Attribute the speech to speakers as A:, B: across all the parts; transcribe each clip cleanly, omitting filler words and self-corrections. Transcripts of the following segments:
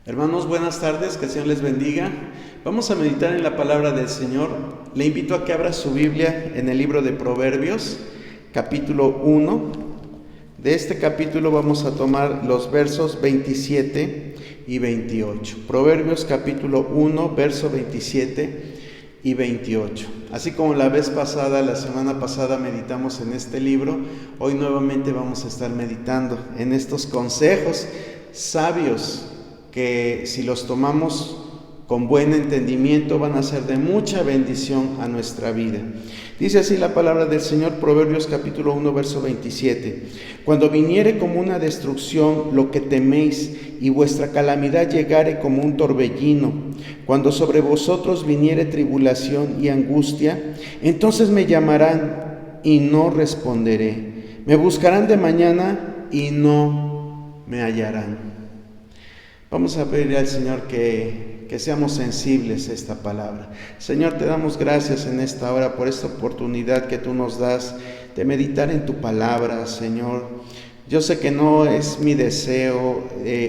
A: Hermanos, buenas tardes, que el Señor les bendiga. Vamos a meditar en la palabra del Señor. Le invito a que abra su Biblia en el libro de Proverbios, capítulo 1. De este capítulo vamos a tomar los versos 27 y 28. Proverbios capítulo 1, verso 27 y 28. Así como la semana pasada meditamos en este libro, hoy nuevamente vamos a estar meditando en estos consejos sabios que si los tomamos con buen entendimiento van a ser de mucha bendición a nuestra vida. Dice así la palabra del Señor, Proverbios capítulo 1, verso 27. Cuando viniere como una destrucción lo que teméis, y vuestra calamidad llegare como un torbellino, cuando sobre vosotros viniere tribulación y angustia, entonces me llamarán y no responderé. Me buscarán de mañana y no me hallarán. Vamos a pedirle al Señor que seamos sensibles a esta palabra. Señor, te damos gracias en esta hora por esta oportunidad que tú nos das de meditar en tu palabra, Señor. Yo sé que no es mi deseo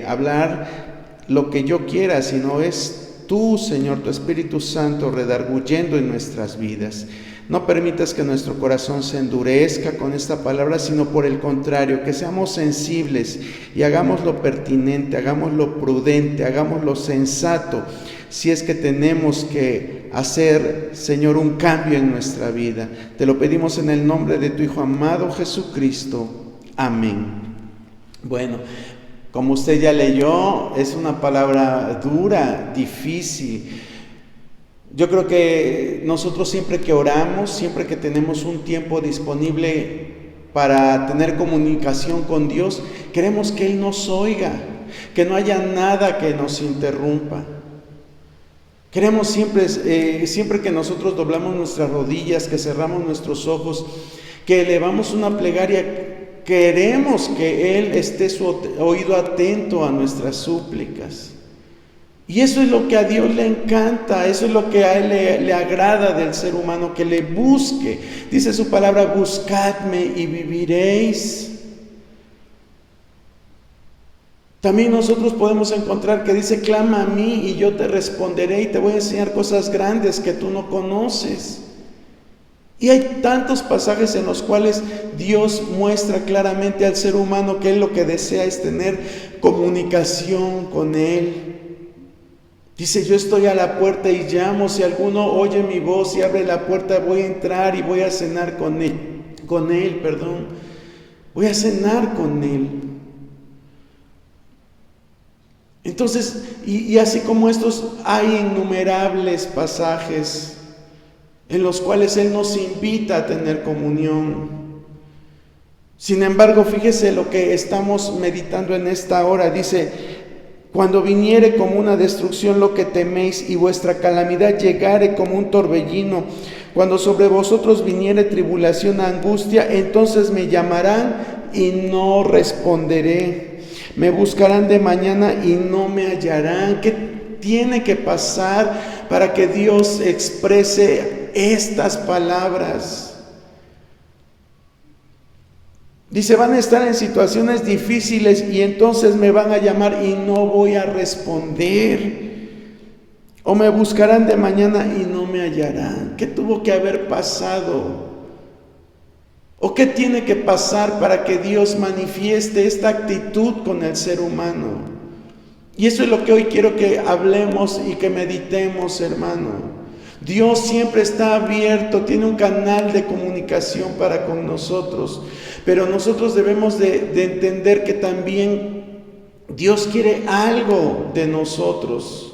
A: hablar lo que yo quiera, sino es tú, Señor, tu Espíritu Santo redarguyendo en nuestras vidas. No permitas que nuestro corazón se endurezca con esta palabra, sino por el contrario, que seamos sensibles y hagamos lo pertinente, hagamos lo prudente, hagamos lo sensato, si es que tenemos que hacer, Señor, un cambio en nuestra vida. Te lo pedimos en el nombre de tu Hijo amado Jesucristo. Amén. Bueno, como usted ya leyó, es una palabra dura, difícil. Yo creo que nosotros siempre que oramos, siempre que tenemos un tiempo disponible para tener comunicación con Dios, queremos que Él nos oiga, que no haya nada que nos interrumpa. Queremos siempre que nosotros doblamos nuestras rodillas, que cerramos nuestros ojos, que elevamos una plegaria, queremos que Él esté su oído atento a nuestras súplicas. Y eso es lo que a Dios le encanta, eso es lo que a Él le agrada del ser humano, que le busque. Dice su palabra, buscadme y viviréis. También nosotros podemos encontrar que dice, clama a mí y yo te responderé y te voy a enseñar cosas grandes que tú no conoces. Y hay tantos pasajes en los cuales Dios muestra claramente al ser humano que Él lo que desea es tener comunicación con Él. Dice, yo estoy a la puerta y llamo, si alguno oye mi voz y abre la puerta, voy a entrar y voy a cenar con él, voy a cenar con Él. Entonces, y así como estos, hay innumerables pasajes en los cuales Él nos invita a tener comunión. Sin embargo, fíjese lo que estamos meditando en esta hora, dice, cuando viniere como una destrucción lo que teméis y vuestra calamidad llegare como un torbellino, cuando sobre vosotros viniere tribulación, angustia, entonces me llamarán y no responderé. Me buscarán de mañana y no me hallarán. ¿Qué tiene que pasar para que Dios exprese estas palabras? Dice, van a estar en situaciones difíciles y entonces me van a llamar y no voy a responder. O me buscarán de mañana y no me hallarán. ¿Qué tuvo que haber pasado? ¿O qué tiene que pasar para que Dios manifieste esta actitud con el ser humano? Y eso es lo que hoy quiero que hablemos y que meditemos, hermano. Dios siempre está abierto, tiene un canal de comunicación para con nosotros, pero nosotros debemos de entender que también Dios quiere algo de nosotros.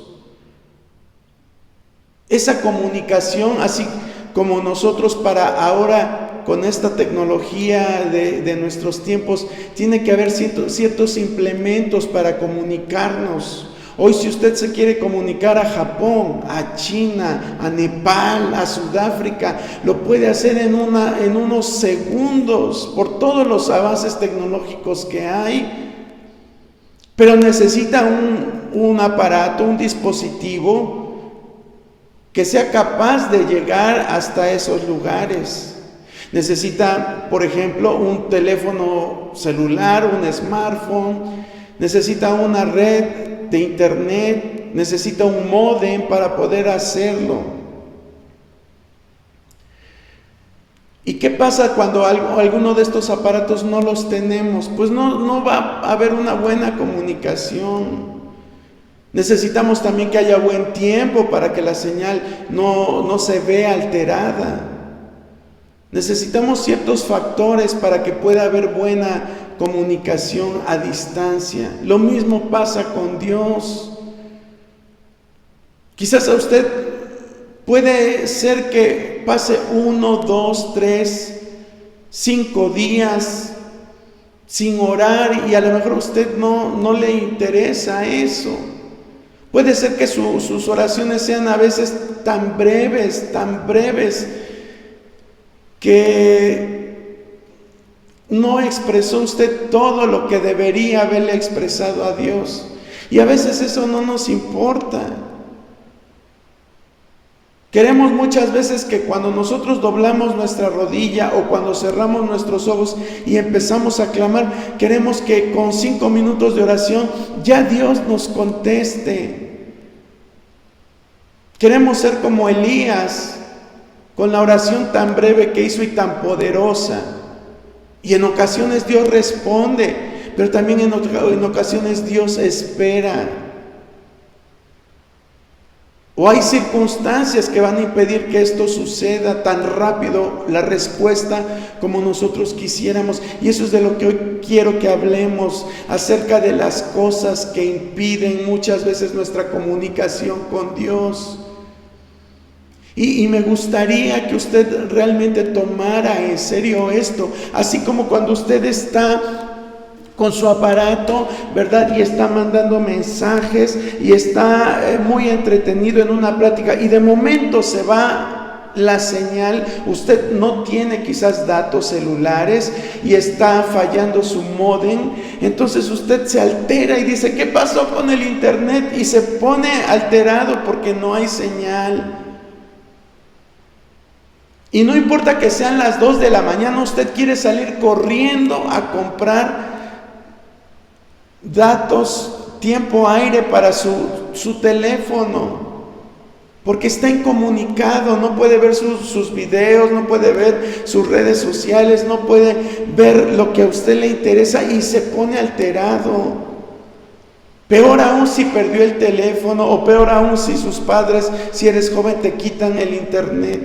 A: Esa comunicación, así como nosotros para ahora con esta tecnología de nuestros tiempos, tiene que haber ciertos implementos para comunicarnos. Hoy si usted se quiere comunicar a Japón, a China, a Nepal, a Sudáfrica, lo puede hacer en unos segundos por todos los avances tecnológicos que hay. Pero necesita un aparato, un dispositivo que sea capaz de llegar hasta esos lugares. Necesita, por ejemplo, un teléfono celular, un smartphone, necesita una red de internet, necesita un módem para poder hacerlo. ¿Y qué pasa cuando alguno de estos aparatos no los tenemos? Pues no va a haber una buena comunicación. Necesitamos también que haya buen tiempo para que la señal no se vea alterada. Necesitamos ciertos factores para que pueda haber buena comunicación a distancia. Lo mismo pasa con Dios. Quizás a usted puede ser que pase 1, 2, 3, 5 días sin orar y a lo mejor a usted no le interesa eso. Puede ser que sus oraciones sean a veces tan breves, que no expresó usted todo lo que debería haberle expresado a Dios. Y a veces eso no nos importa. Queremos muchas veces que cuando nosotros doblamos nuestra rodilla o cuando cerramos nuestros ojos y empezamos a clamar, queremos que con 5 minutos de oración ya Dios nos conteste. Queremos ser como Elías, con la oración tan breve que hizo y tan poderosa. Y en ocasiones Dios responde, pero también en ocasiones Dios espera. O hay circunstancias que van a impedir que esto suceda tan rápido, la respuesta como nosotros quisiéramos. Y eso es de lo que hoy quiero que hablemos, acerca de las cosas que impiden muchas veces nuestra comunicación con Dios. Y me gustaría que usted realmente tomara en serio esto, así como cuando usted está con su aparato, ¿verdad? Y está mandando mensajes y está muy entretenido en una plática y de momento se va la señal, usted no tiene quizás datos celulares y está fallando su módem, entonces usted se altera y dice, ¿qué pasó con el internet? Y se pone alterado porque no hay señal. Y no importa que sean las 2 de la mañana, usted quiere salir corriendo a comprar datos, tiempo aire para su teléfono, porque está incomunicado, no puede ver sus videos, no puede ver sus redes sociales, no puede ver lo que a usted le interesa y se pone alterado. Peor aún si perdió el teléfono, o peor aún si sus padres, si eres joven, te quitan el internet.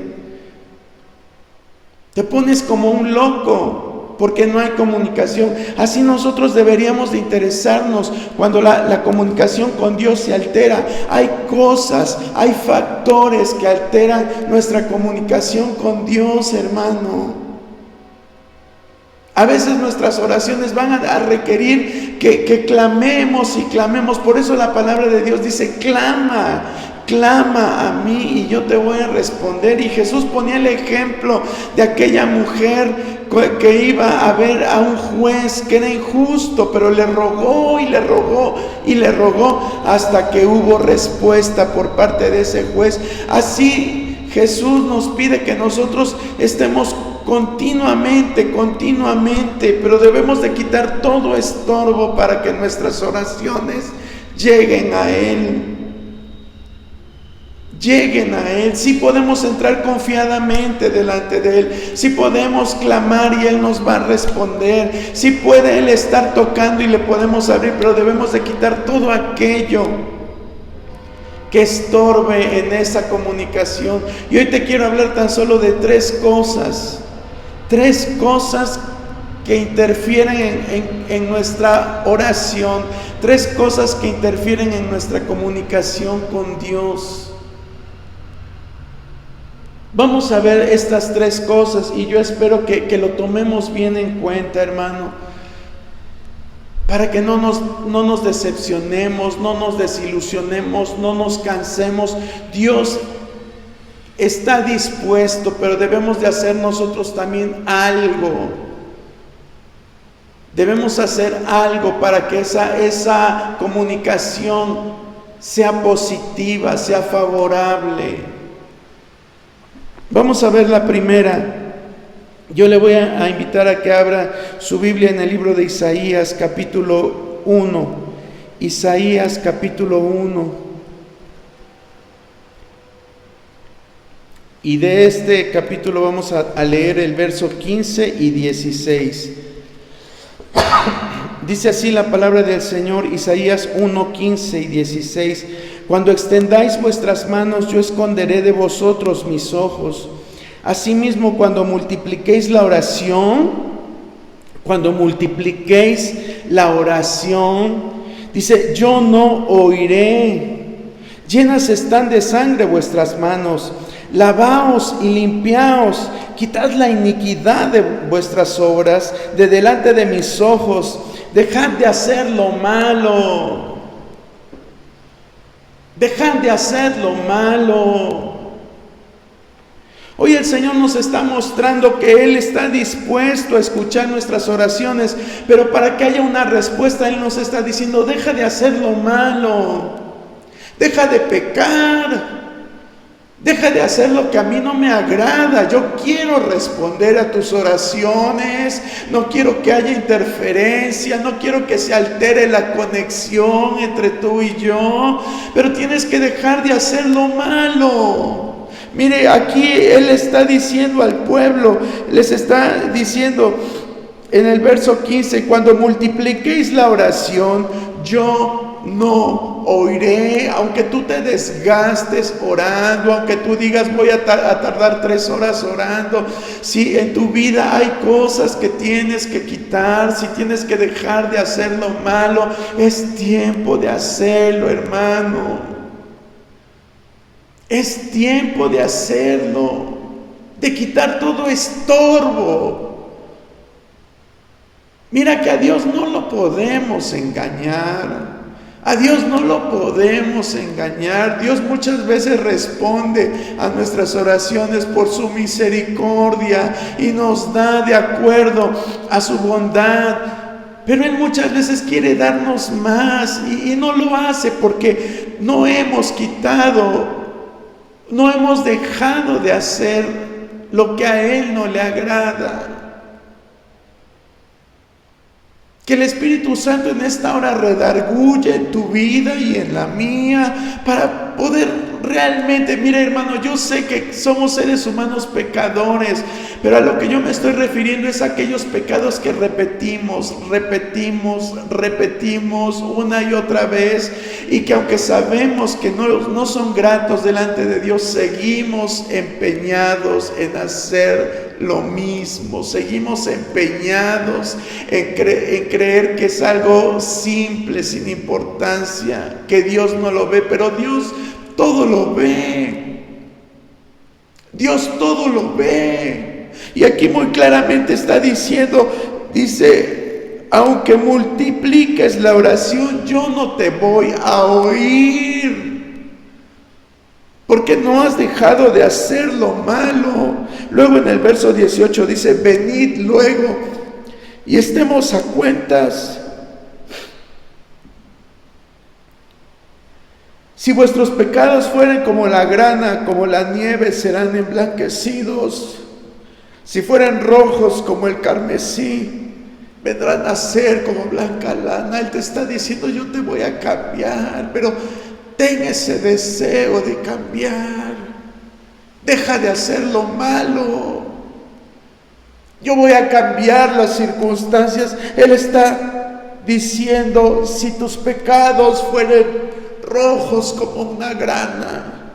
A: Te pones como un loco porque no hay comunicación. Así nosotros deberíamos de interesarnos cuando la comunicación con Dios se altera. Hay cosas, hay factores que alteran nuestra comunicación con Dios, hermano. A veces nuestras oraciones van a requerir que clamemos y clamemos. Por eso la palabra de Dios dice, clama a mí y yo te voy a responder. Y Jesús ponía el ejemplo de aquella mujer que iba a ver a un juez que era injusto, pero le rogó y le rogó y le rogó hasta que hubo respuesta por parte de ese juez. Así Jesús nos pide que nosotros estemos continuamente, pero debemos de quitar todo estorbo para que nuestras oraciones lleguen a Él. Lleguen a Él. Sí podemos entrar confiadamente delante de Él, sí podemos clamar y Él nos va a responder, sí puede Él estar tocando y le podemos abrir, pero debemos de quitar todo aquello que estorbe en esa comunicación. Y hoy te quiero hablar tan solo de 3 cosas que interfieren en nuestra oración, 3 cosas que interfieren en nuestra comunicación con Dios. Vamos a ver estas 3 cosas y yo espero que lo tomemos bien en cuenta, hermano, para que no nos decepcionemos, no nos desilusionemos, no nos cansemos. Dios está dispuesto, pero debemos de hacer nosotros también algo. Debemos hacer algo para que esa comunicación sea positiva, sea favorable. Vamos a ver la primera. Yo le voy a invitar a que abra su Biblia en el libro de Isaías, capítulo 1. Isaías capítulo 1. Y de este capítulo vamos a leer el verso 15 y 16. Dice así la palabra del Señor, Isaías 1, 15 y 16. Cuando extendáis vuestras manos, yo esconderé de vosotros mis ojos. Asimismo, cuando multipliquéis la oración, dice, yo no oiré. Llenas están de sangre vuestras manos. Lavaos y limpiaos, quitad la iniquidad de vuestras obras de delante de mis ojos, dejad de hacer lo malo, Hoy el Señor nos está mostrando que Él está dispuesto a escuchar nuestras oraciones, pero para que haya una respuesta, Él nos está diciendo, deja de hacer lo malo, deja de pecar, deja de hacer lo que a mí no me agrada. Yo quiero responder a tus oraciones, no quiero que haya interferencia, no quiero que se altere la conexión entre tú y yo, pero tienes que dejar de hacer lo malo. Mire, aquí Él está diciendo al pueblo, les está diciendo en el verso 15, cuando multipliquéis la oración, yo no oiré. Aunque tú te desgastes orando, aunque tú digas voy a tardar 3 horas orando, si en tu vida hay cosas que tienes que quitar, si tienes que dejar de hacer lo malo, es tiempo de hacerlo, hermano. Es tiempo de hacerlo, de quitar todo estorbo. Mira que a Dios no lo podemos engañar. A Dios no lo podemos engañar. Dios muchas veces responde a nuestras oraciones por su misericordia y nos da de acuerdo a su bondad. Pero Él muchas veces quiere darnos más y no lo hace porque no hemos dejado de hacer lo que a Él no le agrada. Que el Espíritu Santo en esta hora redarguya en tu vida y en la mía para poder realmente, mira hermano, yo sé que somos seres humanos pecadores, pero a lo que yo me estoy refiriendo es a aquellos pecados que repetimos una y otra vez, y que aunque sabemos que no son gratos delante de Dios, seguimos empeñados en hacer lo mismo, seguimos empeñados en creer que es algo simple, sin importancia, que Dios no lo ve, pero Dios todo lo ve. Dios todo lo ve. Y aquí muy claramente está diciendo, dice, aunque multipliques la oración, yo no te voy a oír. Porque no has dejado de hacer lo malo. Luego en el verso 18 dice, venid luego y estemos a cuentas. Si vuestros pecados fueren como la grana, como la nieve, serán emblanquecidos. Si fueran rojos como el carmesí, vendrán a ser como blanca lana. Él te está diciendo, yo te voy a cambiar, pero ten ese deseo de cambiar. Deja de hacer lo malo. Yo voy a cambiar las circunstancias. Él está diciendo, si tus pecados fueren rojos como una grana,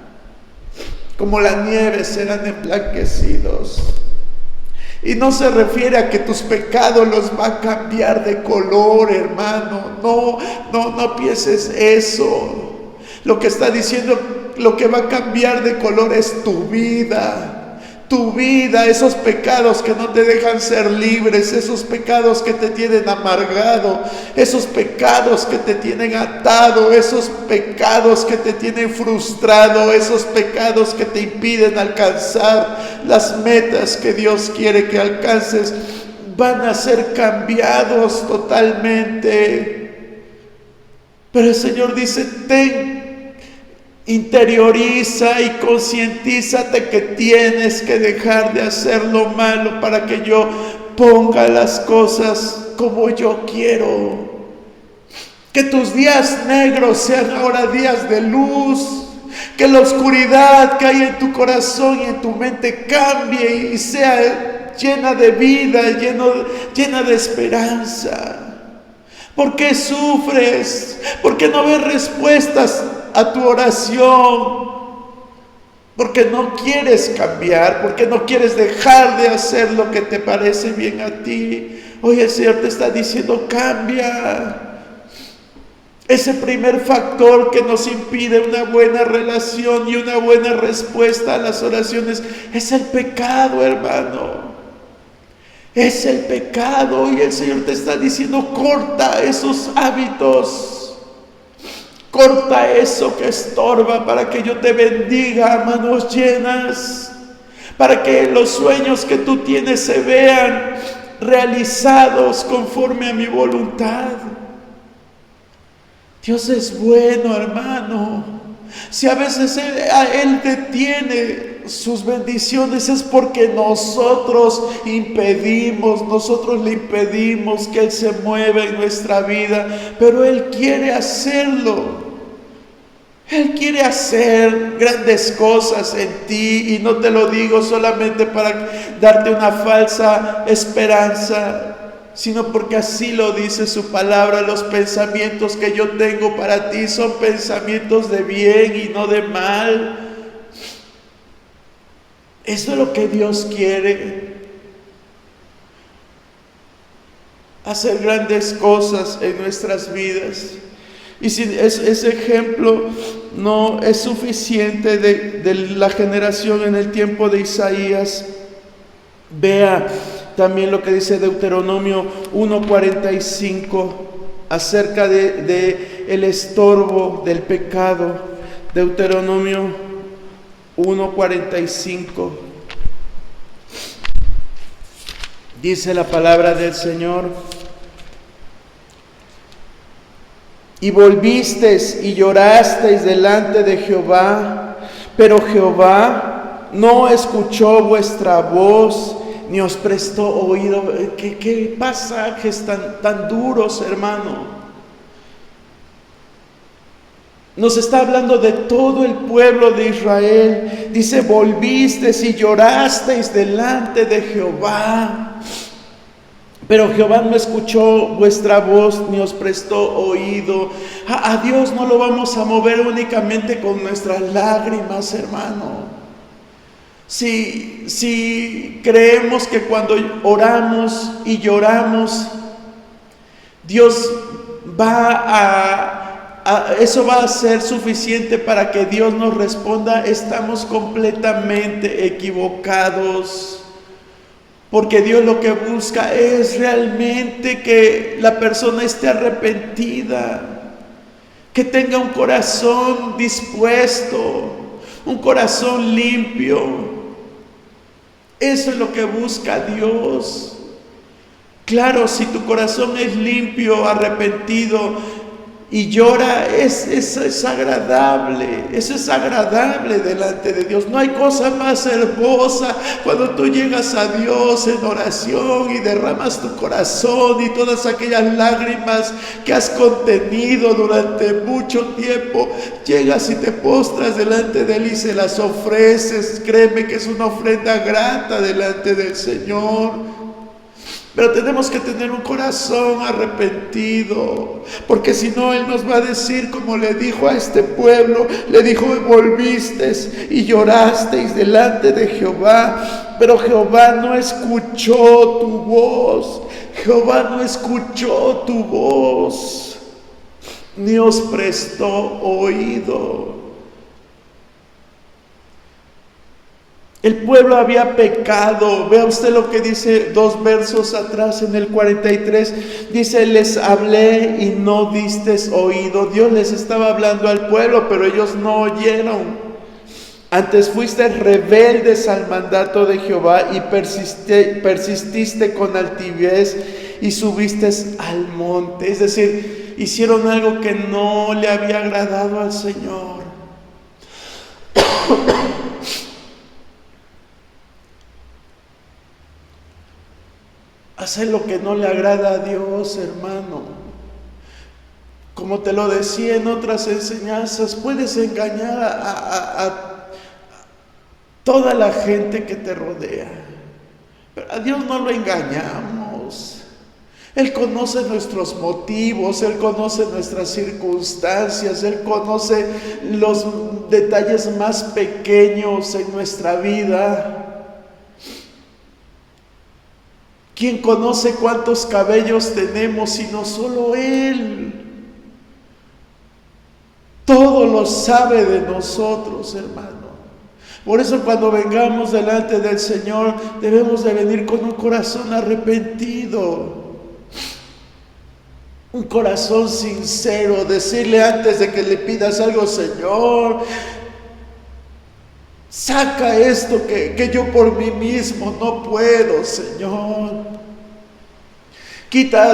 A: como la nieve, serán emblanquecidos. Y no se refiere a que tus pecados los va a cambiar de color, hermano. No pienses eso. Lo que está diciendo, lo que va a cambiar de color es tu vida. Tu vida, esos pecados que no te dejan ser libres, esos pecados que te tienen amargado, esos pecados que te tienen atado, esos pecados que te tienen frustrado, esos pecados que te impiden alcanzar las metas que Dios quiere que alcances, van a ser cambiados totalmente. Pero el Señor dice, interioriza y concientízate que tienes que dejar de hacer lo malo para que yo ponga las cosas como yo quiero. Que tus días negros sean ahora días de luz. Que la oscuridad que hay en tu corazón y en tu mente cambie y sea llena de vida, llena de esperanza. ¿Por qué sufres? ¿Por qué no ves respuestas a tu oración? Porque no quieres cambiar, porque no quieres dejar de hacer lo que te parece bien a ti. Hoy el Señor te está diciendo: cambia. Ese primer factor que nos impide una buena relación y una buena respuesta a las oraciones es el pecado, hermano. Es el pecado, y el Señor te está diciendo: corta esos hábitos. Corta eso que estorba para que yo te bendiga a manos llenas. Para que los sueños que tú tienes se vean realizados conforme a mi voluntad. Dios es bueno, hermano. Si a veces Él detiene sus bendiciones, es porque nosotros le impedimos que Él se mueva en nuestra vida. Pero Él quiere hacerlo. Él quiere hacer grandes cosas en ti, y no te lo digo solamente para darte una falsa esperanza, sino porque así lo dice su palabra: los pensamientos que yo tengo para ti son pensamientos de bien y no de mal. Eso es lo que Dios quiere. Hacer grandes cosas en nuestras vidas. Y si ese ejemplo no es suficiente de la generación en el tiempo de Isaías, vea también lo que dice Deuteronomio 1:45 acerca de el estorbo del pecado. Deuteronomio 1:45 dice la palabra del Señor: y volvisteis y llorasteis delante de Jehová, pero Jehová no escuchó vuestra voz, ni os prestó oído. ¿Qué pasajes tan duros, hermano? Nos está hablando de todo el pueblo de Israel. Dice: volvisteis y llorasteis delante de Jehová, pero Jehová no escuchó vuestra voz, ni os prestó oído. A Dios no lo vamos a mover únicamente con nuestras lágrimas, hermano. Si creemos que cuando oramos y lloramos, Dios eso va a ser suficiente para que Dios nos responda, estamos completamente equivocados. Porque Dios lo que busca es realmente que la persona esté arrepentida, que tenga un corazón dispuesto, un corazón limpio. Eso es lo que busca Dios. Claro, si tu corazón es limpio, arrepentido y llora, eso es agradable. Eso es agradable delante de Dios. No hay cosa más hermosa cuando tú llegas a Dios en oración y derramas tu corazón y todas aquellas lágrimas que has contenido durante mucho tiempo. Llegas y te postras delante de Él y se las ofreces. Créeme que es una ofrenda grata delante del Señor. Pero tenemos que tener un corazón arrepentido, porque si no, Él nos va a decir, como le dijo a este pueblo, le dijo: volvisteis y llorasteis delante de Jehová, pero Jehová no escuchó tu voz. Jehová no escuchó tu voz, ni os prestó oído. El pueblo había pecado. Vea usted lo que dice 2 versos atrás, en el 43. Dice: les hablé y no disteis oído. Dios les estaba hablando al pueblo, pero ellos no oyeron. Antes fuiste rebeldes al mandato de Jehová y persististe con altivez y subiste al monte. Es decir, hicieron algo que no le había agradado al Señor. Hacer lo que no le agrada a Dios, hermano, Como te lo decía en otras enseñanzas, puedes engañar a toda la gente que te rodea, pero a Dios no lo engañamos. Él conoce nuestros motivos, Él conoce nuestras circunstancias, Él conoce los detalles más pequeños en nuestra vida. ¿Quién conoce cuántos cabellos tenemos sino solo Él? Todo lo sabe de nosotros, hermano. Por eso cuando vengamos delante del Señor, debemos de venir con un corazón arrepentido. Un corazón sincero, decirle antes de que le pidas algo: Señor, saca esto que yo por mí mismo no puedo, Señor. Quita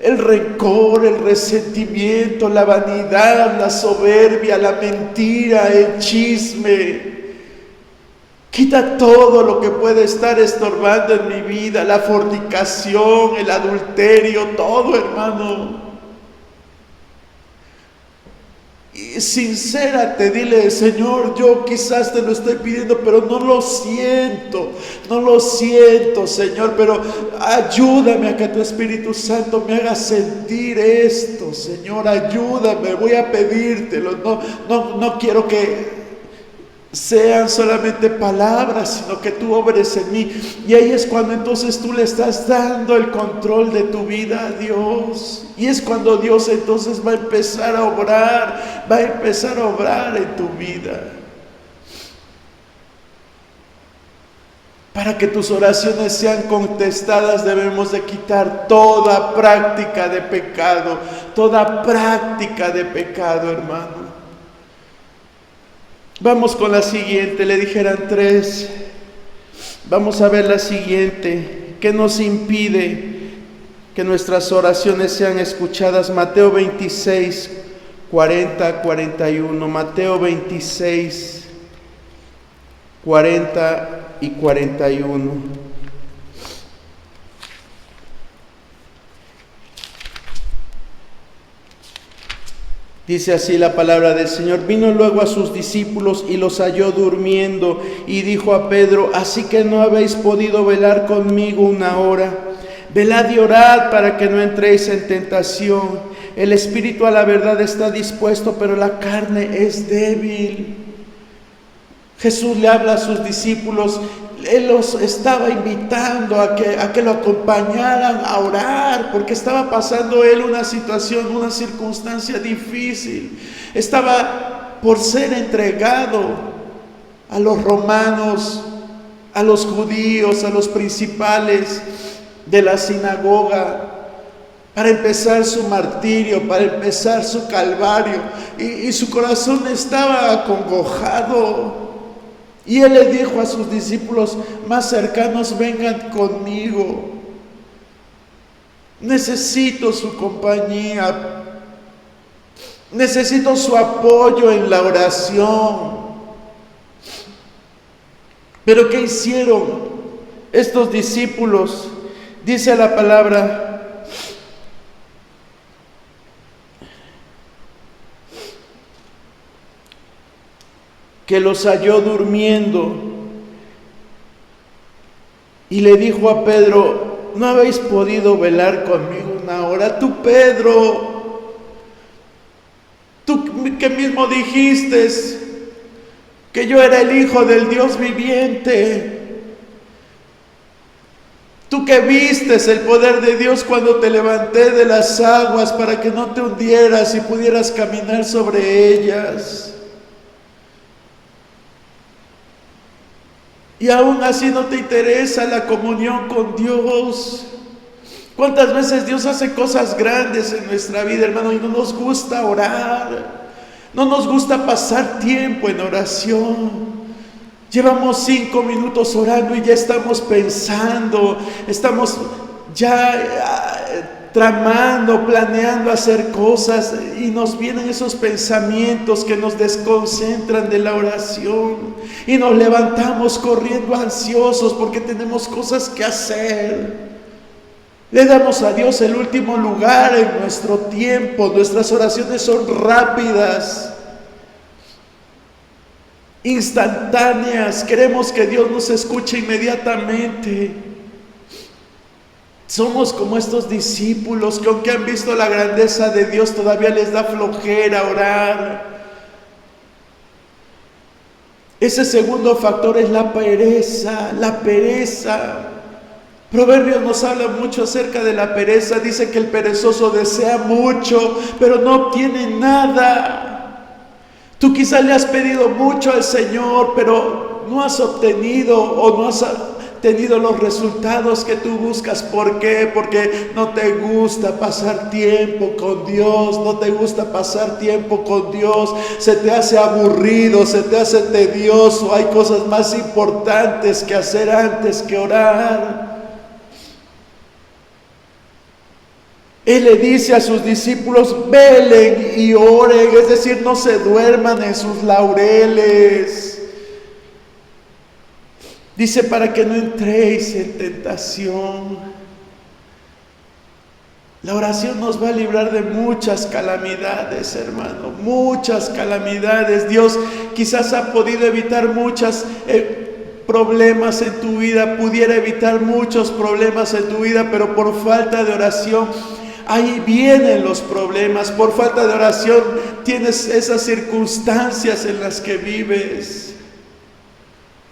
A: el rencor, el resentimiento, la vanidad, la soberbia, la mentira, el chisme. Quita todo lo que puede estar estorbando en mi vida, la fornicación, el adulterio, todo, hermano. Y sincérate, dile: Señor, yo quizás te lo estoy pidiendo, pero no lo siento, Señor, pero ayúdame a que tu Espíritu Santo me haga sentir esto, Señor, ayúdame, voy a pedírtelo, no quiero que sean solamente palabras, sino que tú obres en mí. Y ahí es cuando entonces tú le estás dando el control de tu vida a Dios, y es cuando Dios entonces va a empezar a obrar en tu vida. Para que tus oraciones sean contestadas, debemos de quitar toda práctica de pecado, hermano. Vamos con la siguiente. Le dijeran 3. Vamos a ver la siguiente. ¿Qué nos impide que nuestras oraciones sean escuchadas? Mateo 26, 40, 41. Mateo 26, 40 y 41. Dice así la palabra del Señor: vino luego a sus discípulos y los halló durmiendo, y dijo a Pedro: así que no habéis podido velar conmigo una hora. Velad y orad para que no entréis en tentación. El espíritu a la verdad está dispuesto, pero la carne es débil. Jesús le habla a sus discípulos. Él los estaba invitando a que lo acompañaran a orar, porque estaba pasando él una situación, una circunstancia difícil. Estaba por ser entregado a los romanos, a los judíos, a los principales de la sinagoga, para empezar su martirio, para empezar su calvario, y su corazón estaba acongojado. Y él le dijo a sus discípulos más cercanos: vengan conmigo, necesito su compañía, necesito su apoyo en la oración. Pero ¿qué hicieron estos discípulos? Dice la palabra que los halló durmiendo, y le dijo a Pedro: ¿no habéis podido velar conmigo una hora? Tú, Pedro, tú que mismo dijiste que yo era el Hijo del Dios viviente. Tú que vistes el poder de Dios cuando te levanté de las aguas para que no te hundieras y pudieras caminar sobre ellas. Y aún así no te interesa la comunión con Dios. ¿Cuántas veces Dios hace cosas grandes en nuestra vida, hermano, y no nos gusta orar? No nos gusta pasar tiempo en oración. Llevamos 5 minutos orando y ya estamos pensando, estamos ya tramando, planeando hacer cosas, y nos vienen esos pensamientos que nos desconcentran de la oración, y nos levantamos corriendo ansiosos porque tenemos cosas que hacer. Le damos a Dios el último lugar en nuestro tiempo. Nuestras oraciones son rápidas, instantáneas. Queremos que Dios nos escuche inmediatamente. Somos como estos discípulos que, aunque han visto la grandeza de Dios, todavía les da flojera orar. Ese segundo factor es la pereza, la pereza. Proverbios nos habla mucho acerca de la pereza. Dice que el perezoso desea mucho, pero no obtiene nada. Tú quizás le has pedido mucho al Señor, pero no has obtenido o no has tenido los resultados que tú buscas. ¿Por qué? Porque no te gusta pasar tiempo con Dios, no te gusta pasar tiempo con Dios, se te hace aburrido, se te hace tedioso, hay cosas más importantes que hacer antes que orar. Él le dice a sus discípulos: velen y oren, es decir, no se duerman en sus laureles. Dice: para que no entréis en tentación. La oración nos va a librar de muchas calamidades, hermano, muchas calamidades. Dios quizás ha podido evitar muchos problemas en tu vida, pudiera evitar muchos problemas en tu vida, pero por falta de oración, ahí vienen los problemas. Por falta de oración tienes esas circunstancias en las que vives.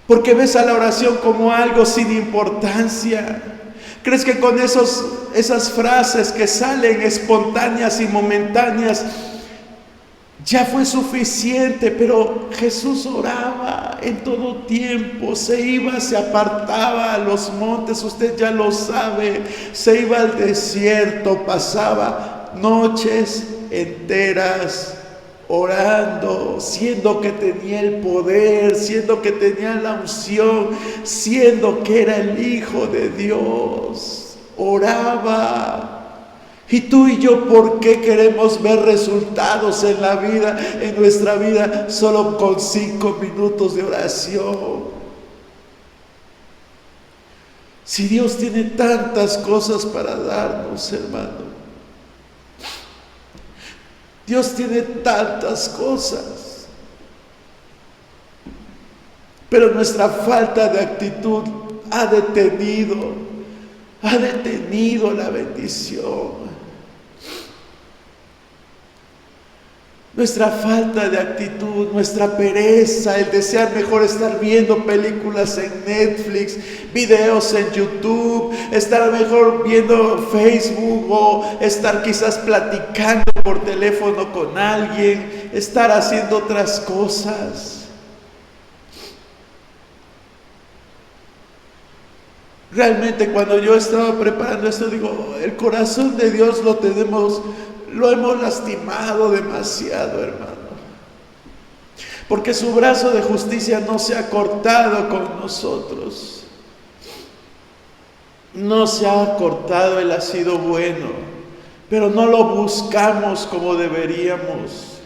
A: Porque ves a la oración como algo sin importancia. ¿Crees que con esas frases que salen espontáneas y momentáneas ya fue suficiente? Pero Jesús oraba en todo tiempo. Se iba, se apartaba a los montes, usted ya lo sabe. Se iba al desierto, pasaba noches enteras orando, siendo que tenía el poder, siendo que tenía la unción, siendo que era el Hijo de Dios. Oraba. Y tú y yo, ¿por qué queremos ver resultados en la vida, en nuestra vida, solo con 5 minutos de oración? Si Dios tiene tantas cosas para darnos, hermano. Dios tiene tantas cosas, pero nuestra falta de actitud ha detenido la bendición. Nuestra falta de actitud, nuestra pereza, el desear mejor estar viendo películas en Netflix, videos en YouTube, estar mejor viendo Facebook o estar quizás platicando por teléfono con alguien, estar haciendo otras cosas. Realmente, cuando yo estaba preparando esto, digo, el corazón de Dios lo hemos lastimado demasiado, hermano. Porque su brazo de justicia no se ha cortado con nosotros. No se ha cortado, Él ha sido bueno, pero no lo buscamos como deberíamos.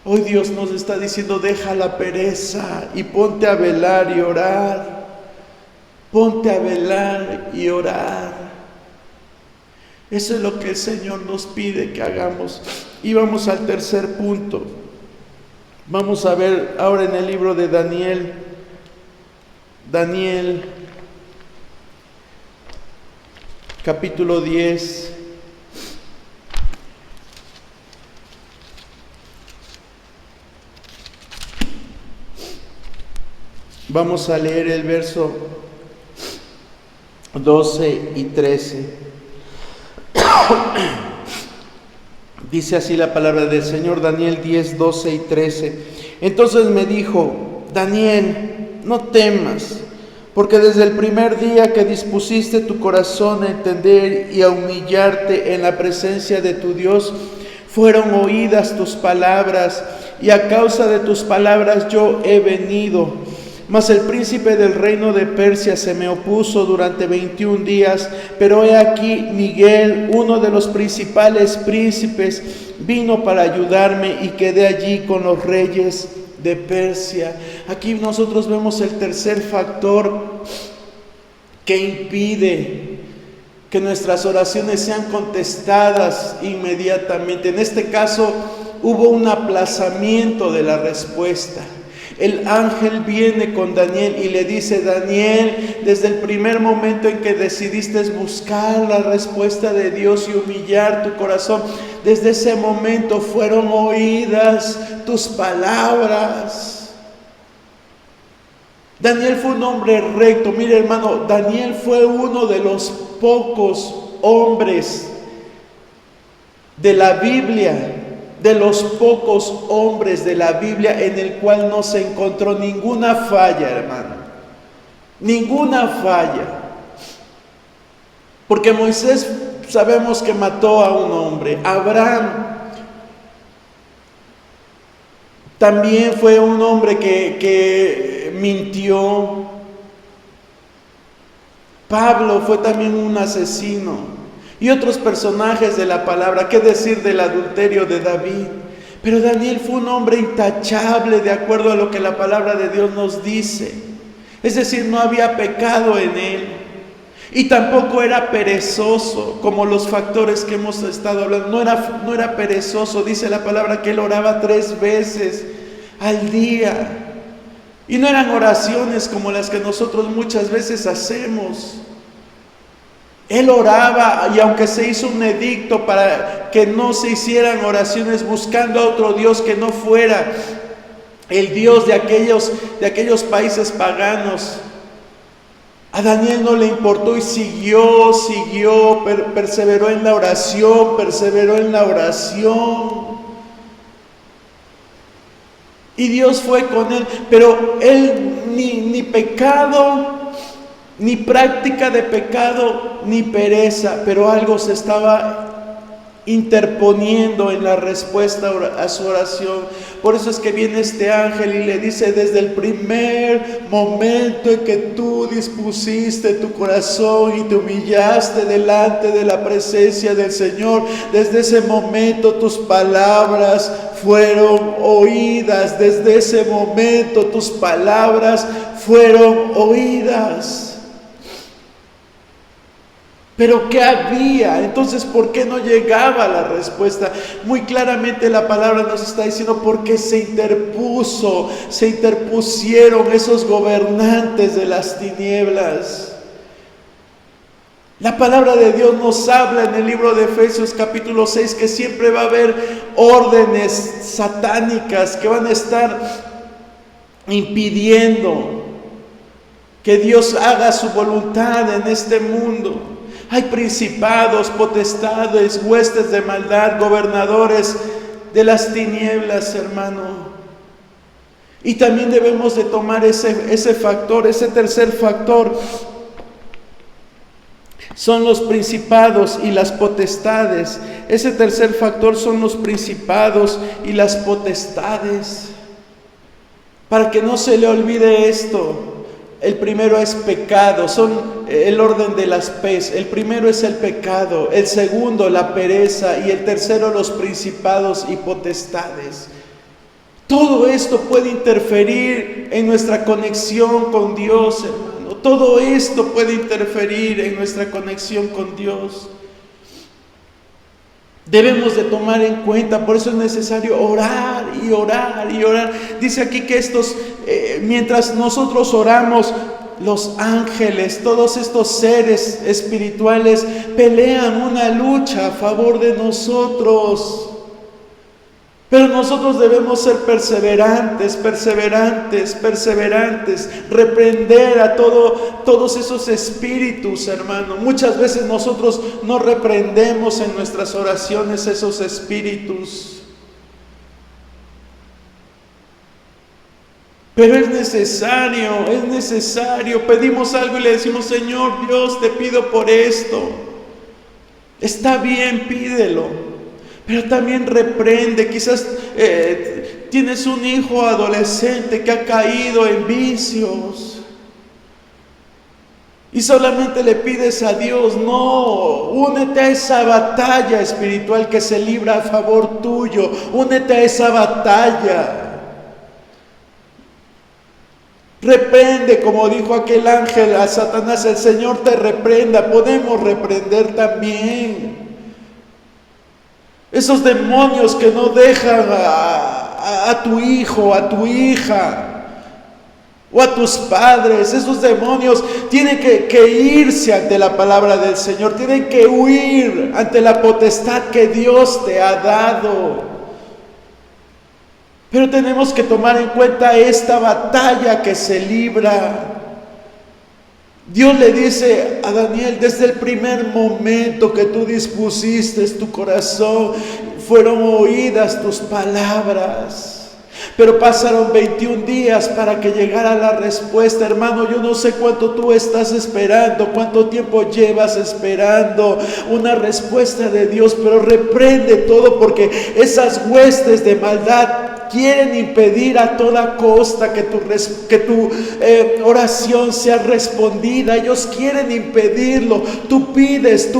A: Hoy Dios nos está diciendo: deja la pereza y ponte a velar y orar. Ponte a velar y orar. Eso es lo que el Señor nos pide que hagamos. Y vamos al tercer punto. Vamos a ver ahora en el libro de Daniel. Daniel, capítulo 10. Vamos a leer el verso 12 y 13. Dice así la palabra del Señor, Daniel 10, 12 y 13. Entonces me dijo: Daniel, no temas, porque desde el primer día que dispusiste tu corazón a entender y a humillarte en la presencia de tu Dios, fueron oídas tus palabras, y a causa de tus palabras yo he venido. Mas el príncipe del reino de Persia se me opuso durante 21 días, pero he aquí Miguel, uno de los principales príncipes, vino para ayudarme y quedé allí con los reyes de Persia. Aquí nosotros vemos el tercer factor que impide que nuestras oraciones sean contestadas inmediatamente. En este caso hubo un aplazamiento de la respuesta. El ángel viene con Daniel y le dice: Daniel, desde el primer momento en que decidiste buscar la respuesta de Dios y humillar tu corazón, desde ese momento fueron oídas tus palabras. Daniel fue un hombre recto. Mire, hermano, Daniel fue uno de los pocos hombres de la Biblia, en el cual no se encontró ninguna falla, hermano. Ninguna falla. Porque Moisés sabemos que mató a un hombre. Abraham también fue un hombre que mintió. Pablo fue también un asesino. Y otros personajes de la palabra, qué decir del adulterio de David. Pero Daniel fue un hombre intachable de acuerdo a lo que la palabra de Dios nos dice. Es decir, no había pecado en él. Y tampoco era perezoso, como los factores que hemos estado hablando. No era perezoso. Dice la palabra que él oraba 3 veces al día. Y no eran oraciones como las que nosotros muchas veces hacemos. Él oraba, y aunque se hizo un edicto para que no se hicieran oraciones buscando a otro Dios que no fuera el Dios de aquellos países paganos, a Daniel no le importó y siguió, perseveró en la oración. Y Dios fue con él, pero él ni pecado, ni práctica de pecado, ni pereza, pero algo se estaba interponiendo en la respuesta a su oración. Por eso es que viene este ángel y le dice: desde el primer momento en que tú dispusiste tu corazón y te humillaste delante de la presencia del Señor, desde ese momento tus palabras fueron oídas. Desde ese momento tus palabras fueron oídas. Pero ¿qué había? Entonces, ¿por qué no llegaba la respuesta? Muy claramente la palabra nos está diciendo: porque se interpusieron esos gobernantes de las tinieblas. La palabra de Dios nos habla en el libro de Efesios capítulo 6 que siempre va a haber órdenes satánicas que van a estar impidiendo que Dios haga su voluntad en este mundo. Hay principados, potestades, huestes de maldad, gobernadores de las tinieblas, hermano. Y también debemos de tomar ese factor, ese tercer factor. Son los principados y las potestades. Ese tercer factor son los principados y las potestades. Para que no se le olvide esto. El primero es pecado, son el orden de las P's. El primero es el pecado, el segundo la pereza y el tercero los principados y potestades. Todo esto puede interferir en nuestra conexión con Dios, hermano. Todo esto puede interferir en nuestra conexión con Dios. Debemos de tomar en cuenta, por eso es necesario orar y orar y orar. Dice aquí que mientras nosotros oramos, los ángeles, todos estos seres espirituales pelean una lucha a favor de nosotros. Pero nosotros debemos ser perseverantes, reprender a todos esos espíritus, hermano. Muchas veces nosotros no reprendemos en nuestras oraciones esos espíritus. Pero es necesario. Pedimos algo y le decimos: Señor Dios, te pido por esto. Está bien, pídelo. Pero también reprende. Quizás tienes un hijo adolescente que ha caído en vicios y solamente le pides a Dios: no, únete a esa batalla espiritual que se libra a favor tuyo. Únete a esa batalla. Reprende, como dijo aquel ángel a Satanás, el Señor te reprenda. Podemos reprender también esos demonios que no dejan a tu hijo, a tu hija, o a tus padres. Esos demonios tienen que irse ante la palabra del Señor, tienen que huir ante la potestad que Dios te ha dado. Pero tenemos que tomar en cuenta esta batalla que se libra. Dios le dice a Daniel, desde el primer momento que tú dispusiste tu corazón, fueron oídas tus palabras. Pero pasaron 21 días para que llegara la respuesta. Hermano, yo no sé cuánto tú estás esperando, cuánto tiempo llevas esperando una respuesta de Dios, pero reprende todo, porque esas huestes de maldad quieren impedir a toda costa que tu oración sea respondida. Ellos quieren impedirlo. Tú pides,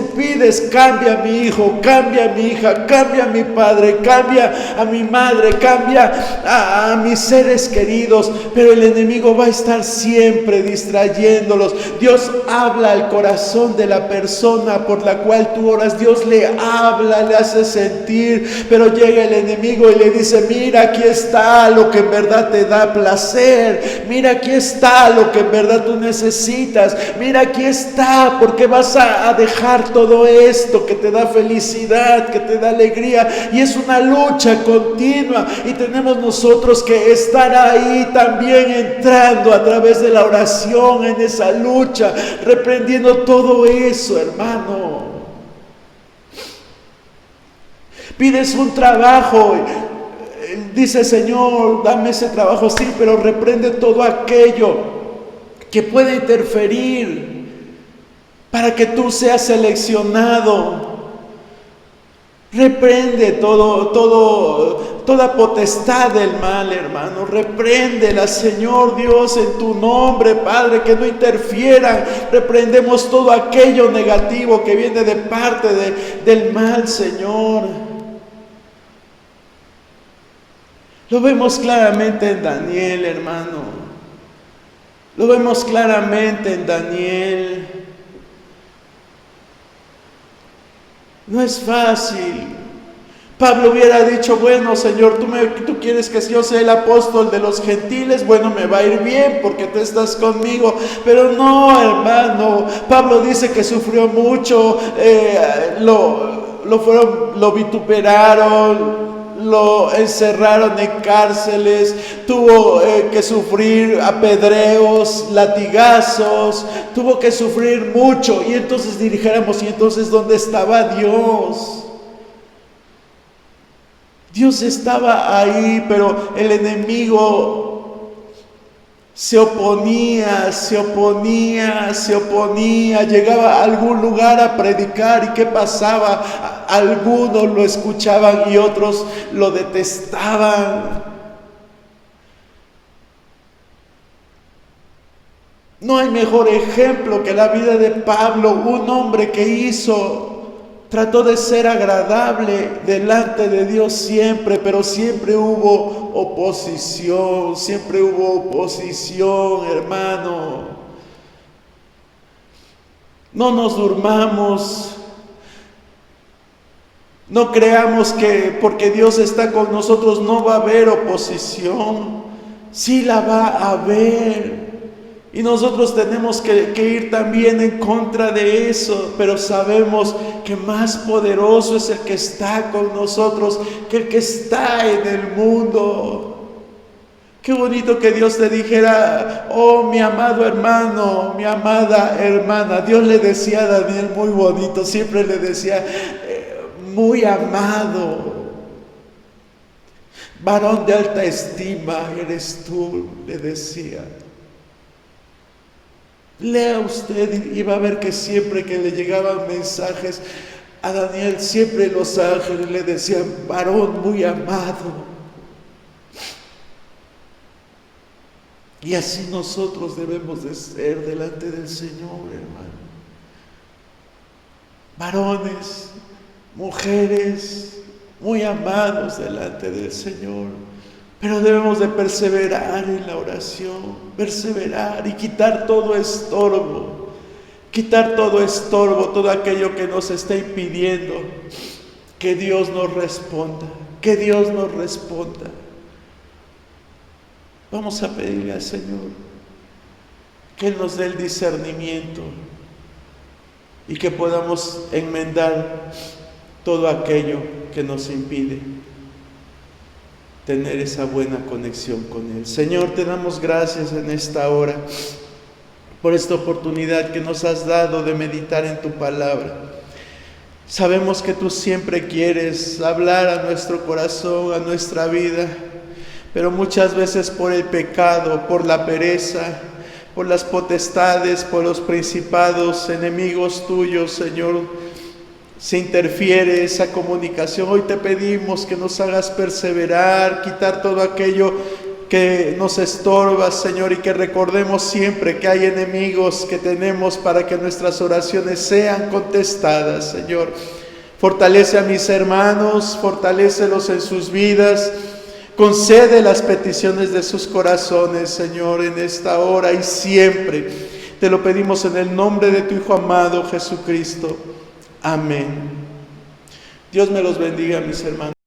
A: cambia a mi hijo, cambia a mi hija, cambia a mi padre, cambia a mi madre, cambia a mis seres queridos, pero el enemigo va a estar siempre distrayéndolos. Dios habla al corazón de la persona por la cual tú oras. Dios le habla, le hace sentir, pero llega el enemigo y le dice, mira, aquí está lo que en verdad te da placer, mira, aquí está lo que en verdad tú necesitas, mira, aquí está, porque vas a dejar todo esto que te da felicidad, que te da alegría. Y es una lucha continua, y tenemos nosotros que estar ahí también, entrando a través de la oración en esa lucha, reprendiendo todo eso, hermano. Pides un trabajo, dice, Señor, dame ese trabajo, sí, pero reprende todo aquello que puede interferir para que tú seas seleccionado. Reprende toda potestad del mal, hermano. Repréndela, Señor Dios, en tu nombre, Padre, que no interfieran. Reprendemos todo aquello negativo que viene de parte del mal, Señor. Lo vemos claramente en Daniel, hermano. Lo vemos claramente en Daniel. No es fácil. Pablo hubiera dicho, bueno, Señor, tú quieres que yo sea el apóstol de los gentiles, bueno, me va a ir bien porque tú estás conmigo. Pero no, hermano. Pablo dice que sufrió mucho, lo vituperaron, lo encerraron en cárceles, tuvo que sufrir apedreos, latigazos, tuvo que sufrir mucho. Y entonces dijéramos, ¿y entonces dónde estaba Dios? Dios estaba ahí, pero el enemigo se oponía, llegaba a algún lugar a predicar, ¿y qué pasaba? Algunos lo escuchaban y otros lo detestaban. No hay mejor ejemplo que la vida de Pablo, un hombre que trató de ser agradable delante de Dios siempre, pero siempre hubo oposición, hermano. No nos durmamos. No creamos que porque Dios está con nosotros no va a haber oposición. Sí la va a haber. Y nosotros tenemos que ir también en contra de eso, pero sabemos que más poderoso es el que está con nosotros que el que está en el mundo. Qué bonito que Dios te dijera, oh mi amado hermano, mi amada hermana. Dios le decía a Daniel muy bonito, siempre le decía, muy amado, varón de alta estima eres tú, le decía. Lea usted y va a ver que siempre que le llegaban mensajes a Daniel, siempre los ángeles le decían, varón muy amado. Y así nosotros debemos de ser delante del Señor, hermano. Varones, mujeres, muy amados delante del Señor. Pero debemos de perseverar en la oración, perseverar y quitar todo estorbo, todo aquello que nos está impidiendo que Dios nos responda, que Dios nos responda. Vamos a pedirle al Señor que Él nos dé el discernimiento y que podamos enmendar todo aquello que nos impide tener esa buena conexión con Él. Señor, te damos gracias en esta hora por esta oportunidad que nos has dado de meditar en tu palabra. Sabemos que tú siempre quieres hablar a nuestro corazón, a nuestra vida, pero muchas veces por el pecado, por la pereza, por las potestades, por los principados, enemigos tuyos, Señor, se interfiere esa comunicación. Hoy te pedimos que nos hagas perseverar, quitar todo aquello que nos estorba, Señor, y que recordemos siempre que hay enemigos que tenemos para que nuestras oraciones sean contestadas, Señor. Fortalece a mis hermanos, fortalécelos en sus vidas, concede las peticiones de sus corazones, Señor, en esta hora y siempre. Te lo pedimos en el nombre de tu Hijo amado, Jesucristo. Amén. Dios me los bendiga, mis hermanos.